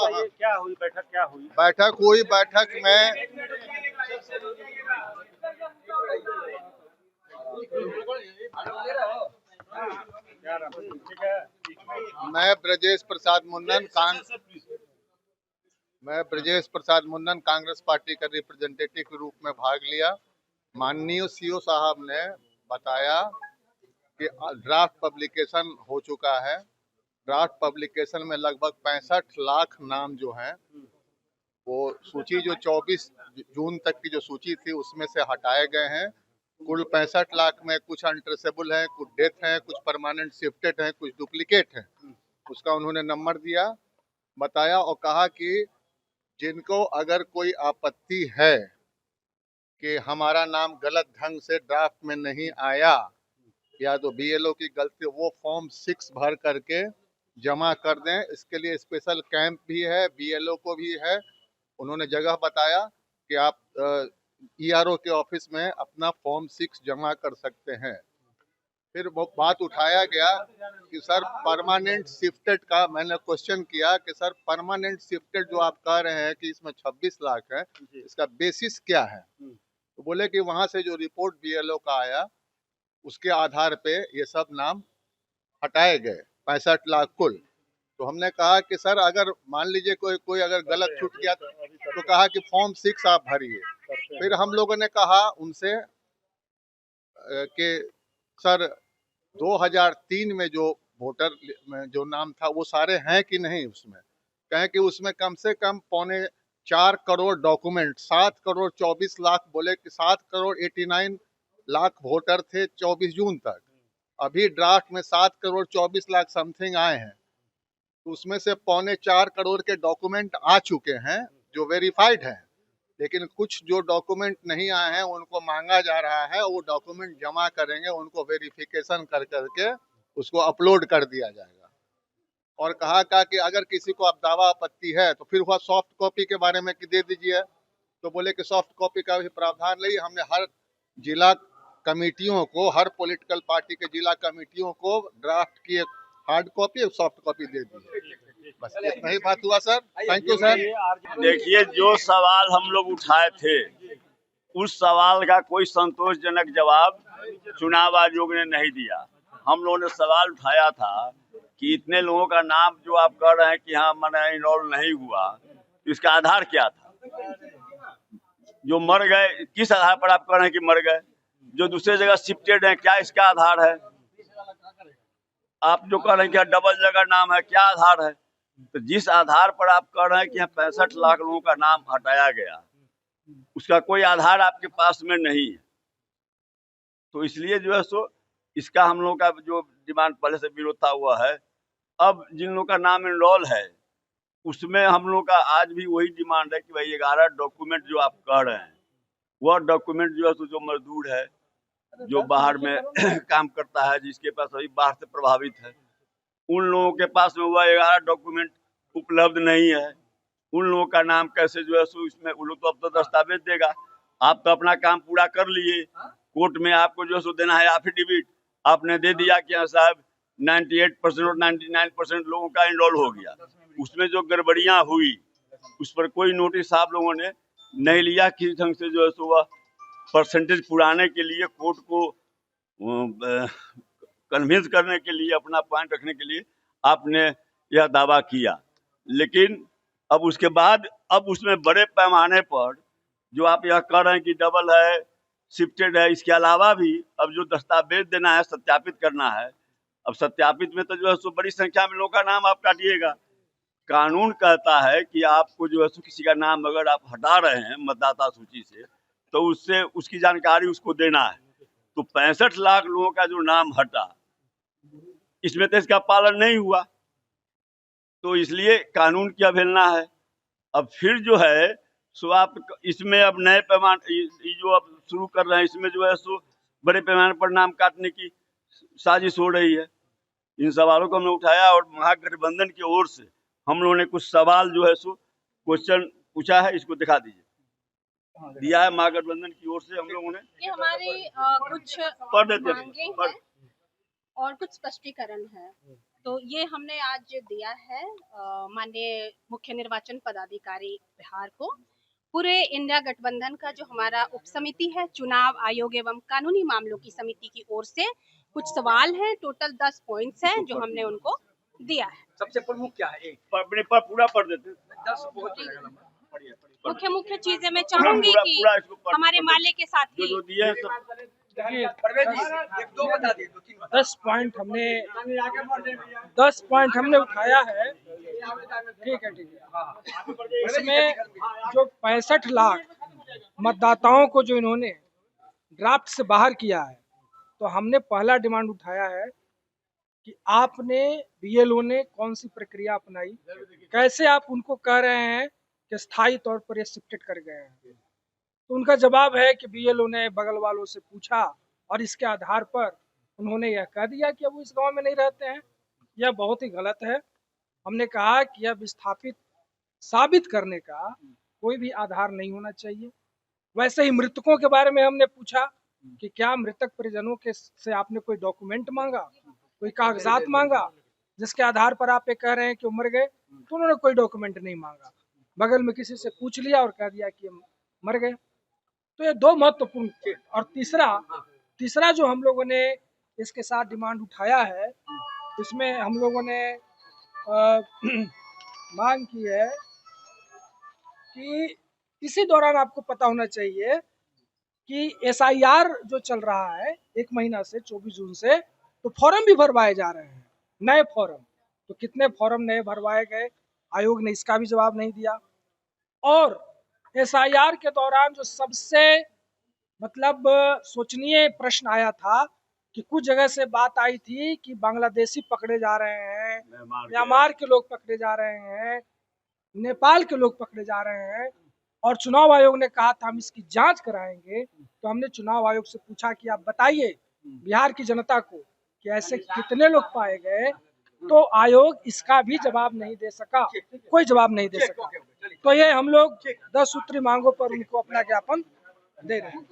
बताइए क्या हुई बैठक, क्या हुई? बैठक हुई। बैठक में मैं ब्रजेश प्रसाद मुन्नन कांग्रेस पार्टी का रिप्रेजेंटेटिव के रूप में भाग लिया। माननीय सीओ साहब ने बताया कि ड्राफ्ट पब्लिकेशन हो चुका है। ड्राफ्ट पब्लिकेशन में लगभग 65 लाख नाम जो हैं, वो सूची जो 24 जून तक की जो सूची थी उसमें से हटाए गए हैं। कुल 65 लाख में कुछ अनट्रेसेबल है, कुछ डेथ है, कुछ परमानेंट शिफ्टेड है, कुछ डुप्लीकेट है। उसका उन्होंने नंबर दिया, बताया और कहा कि जिनको अगर कोई आपत्ति है कि हमारा नाम गलत ढंग से ड्राफ्ट में नहीं आया या तो बीएलओ की गलती, वो फॉर्म 6 भर करके जमा कर दें। इसके लिए स्पेशल कैंप भी है, बीएलओ को भी है। उन्होंने जगह बताया कि आप ईआरओ के ऑफिस में अपना फॉर्म 6 जमा कर सकते हैं। फिर वो बात उठाया गया कि सर परमानेंट शिफ्टेड का, मैंने क्वेश्चन किया कि सर परमानेंट शिफ्टेड जो आप कह रहे हैं कि इसमें 26 लाख है, इसका बेसिस क्या है? तो बोले कि वहां से जो रिपोर्ट बीएलओ का आया उसके आधार पे ये सब नाम हटाए गए, 65 लाख कुल। तो हमने कहा कि सर अगर मान लीजिए कोई अगर गलत छूट गया तो कहा कि फॉर्म 6 आप भरिए। फिर हम लोगों ने कहा उनसे कि सर 2003 में जो वोटर में जो नाम था वो सारे हैं कि नहीं उसमें? कहें कि उसमें कम से कम 4.25 करोड़ डॉक्यूमेंट, 7 करोड़ 24 लाख, बोले कि 7 करोड़ 89 लाख वोटर थे 24 जून तक। अभी ड्राफ्ट में 7 करोड़ 24 लाख समथिंग आए हैं, तो उसमें से 4.25 करोड़ के डॉक्यूमेंट आ चुके हैं जो वेरीफाइड हैं, लेकिन कुछ जो डॉक्यूमेंट नहीं आए हैं उनको मांगा जा रहा है। वो डॉक्यूमेंट जमा करेंगे, उनको वेरिफिकेशन कर करके उसको अपलोड कर दिया जाएगा। और कहा कि अगर किसी को अब दावा आपत्ति है तो फिर वह सॉफ्ट कॉपी के बारे में दे दीजिए। तो बोले कि सॉफ्ट कॉपी का भी प्रावधान नहीं, हमने हर जिला कमेटियों को, हर पॉलिटिकल पार्टी के जिला कमेटियों को ड्राफ्ट की एक हार्ड कॉपी और सॉफ्ट कॉपी दे दी। बस इतना ही बात हुआ सर। Thank you sir. देखिए, जो सवाल हम लोग उठाए थे उस सवाल का कोई संतोषजनक जवाब चुनाव आयोग ने नहीं दिया। हम लोगों ने सवाल उठाया था कि इतने लोगों का नाम जो आप कह रहे हैं कि हाँ मैंने इनरोल नहीं हुआ, इसका आधार क्या था? जो मर गए किस आधार पर आप कह रहे हैं कि मर गए? जो दूसरे जगह शिफ्टेड हैं, क्या इसका आधार है? आप जो कह रहे हैं कि डबल जगह नाम है, क्या आधार है? तो जिस आधार पर आप कह रहे हैं कि 65 लाख लोगों का नाम हटाया गया, उसका कोई आधार आपके पास में नहीं है। तो इसलिए जो है सो इसका हम लोगों का जो डिमांड पहले से विरोध था हुआ है। अब जिन लोगों का नाम इनरोल है उसमें हम लोग का आज भी वही डिमांड है कि भाई 11 डॉक्यूमेंट जो आप कह रहे हैं, वह डॉक्यूमेंट जो है सो जो मजदूर है, जो बाहर में काम करता है, जिसके पास अभी बाढ़ से प्रभावित है, उन लोगों के पास में वह 11 डॉक्यूमेंट उपलब्ध नहीं है। उन लोगों का नाम कैसे जो है सो इसमें, उन लोग तो अब तो दस्तावेज देगा। आप तो अपना काम पूरा कर लिए, कोर्ट में आपको जो है सो देना है एफिडेविट, आपने दे दिया कि हाँ साहब 98% और 99% लोगों का इनरोल हो गया। उसमें जो गड़बड़ियां हुई उस पर कोई नोटिस आप लोगों ने नहीं लिया। किस ढंग से जो है सो वह परसेंटेज पुराने के लिए कोर्ट को कन्विंस करने के लिए, अपना पॉइंट रखने के लिए आपने यह दावा किया। लेकिन अब उसके बाद अब उसमें बड़े पैमाने पर जो आप यह कह रहे हैं कि डबल है, शिफ्टेड है, इसके अलावा भी अब जो दस्तावेज देना है, सत्यापित करना है, अब सत्यापित में तो जो है सो बड़ी संख्या में लोगों का नाम आप काटिएगा। कानून कहता है कि आपको जो है सो किसी का नाम अगर आप हटा रहे हैं मतदाता सूची से, तो उससे उसकी जानकारी उसको देना है। तो 65 लाख लोगों का जो नाम हटा, इसमें तो इसका पालन नहीं हुआ, तो इसलिए कानून की अवहेलना है। अब फिर जो है सो आप इसमें अब नए पैमाने जो अब शुरू कर रहे हैं, इसमें जो है सो बड़े पैमाने पर नाम काटने की साजिश हो रही है। इन सवालों को हमने उठाया और महागठबंधन की ओर से हम लोगों ने कुछ सवाल जो है सो क्वेश्चन पूछा है, इसको दिखा दीजिए, दिया है महागठबंधन की ओर से हम लोगों ने। ये हमारी कुछ पढ़ देते मांगे हैं और कुछ स्पष्टीकरण है। तो ये हमने आज दिया है माननीय मुख्य निर्वाचन पदाधिकारी बिहार को। पूरे इंडिया गठबंधन का जो हमारा उप समिति है, चुनाव आयोग एवं कानूनी मामलों की समिति की ओर से कुछ सवाल हैं, टोटल 10 पॉइंट्स हैं जो हमने उनको दिया है। सबसे प्रमुख क्या है? अपने पर पूरा पढ़ देते हैं। 10 बहुत पढ़िए। मुख्य चीजें मैं चाहूंगी कि पूरा इसको पढ़- हमारे माले के साथी जो दिए हैं सब परवेज जी, एक दो बता दिए, 2-3 बता 10 पॉइंट हमने उठाया है। ठीक है। इसमें जो 65 लाख मतदाताओं को जो इन्होंने ड्राफ्ट से बाहर किया है, तो हमने पहला डिमांड उठाया है कि आपने बीएलओ ने कौन सी प्रक्रिया अपनाई, कैसे आप उनको कह रहे हैं कि स्थायी तौर पर ये शिफ्टेड कर गए हैं। तो उनका जवाब है कि बीएलओ ने बगल वालों से पूछा और इसके आधार पर उन्होंने यह कह दिया कि अब वो इस गांव में नहीं रहते हैं। यह बहुत ही गलत है। हमने कहा कि यह विस्थापित साबित करने का कोई भी आधार नहीं होना चाहिए। वैसे ही मृतकों के बारे में हमने पूछा कि क्या मृतक परिजनों के से आपने कोई डॉक्यूमेंट मांगा, कोई कागजात मांगा जिसके आधार पर आप ये कह रहे हैं कि वो मर गए। तो उन्होंने कोई डॉक्यूमेंट नहीं मांगा, बगल में किसी से पूछ लिया और कह दिया कि हम मर गए। तो ये दो महत्वपूर्ण। और तीसरा जो हम लोगों ने इसके साथ डिमांड उठाया है, इसमें हम लोगों ने मांग की है कि इसी दौरान आपको पता होना चाहिए कि एसआईआर जो चल रहा है 1 महीना से 24 जून से, तो फॉर्म भी भरवाए जा रहे हैं, नए फॉर्म। तो कितने फॉर्म नए भरवाए गए, आयोग ने इसका भी जवाब नहीं दिया। और एसआईआर के दौरान जो सबसे मतलब सोचनीय प्रश्न आया था कि कुछ जगह से बात आई थी कि बांग्लादेशी पकड़े जा रहे हैं, म्यांमार के लोग पकड़े जा रहे हैं, नेपाल के लोग पकड़े जा रहे हैं, और चुनाव आयोग ने कहा था हम इसकी जांच कराएंगे। तो हमने चुनाव आयोग से पूछा कि आप बताइए बिहार की जनता को कि ऐसे कितने लोग पाए गए। तो आयोग इसका भी जवाब नहीं दे सका, कोई जवाब नहीं दे सका। तो ये हम लोग 10 सूत्री मांगों पर उनको अपना ज्ञापन दे रहे हैं।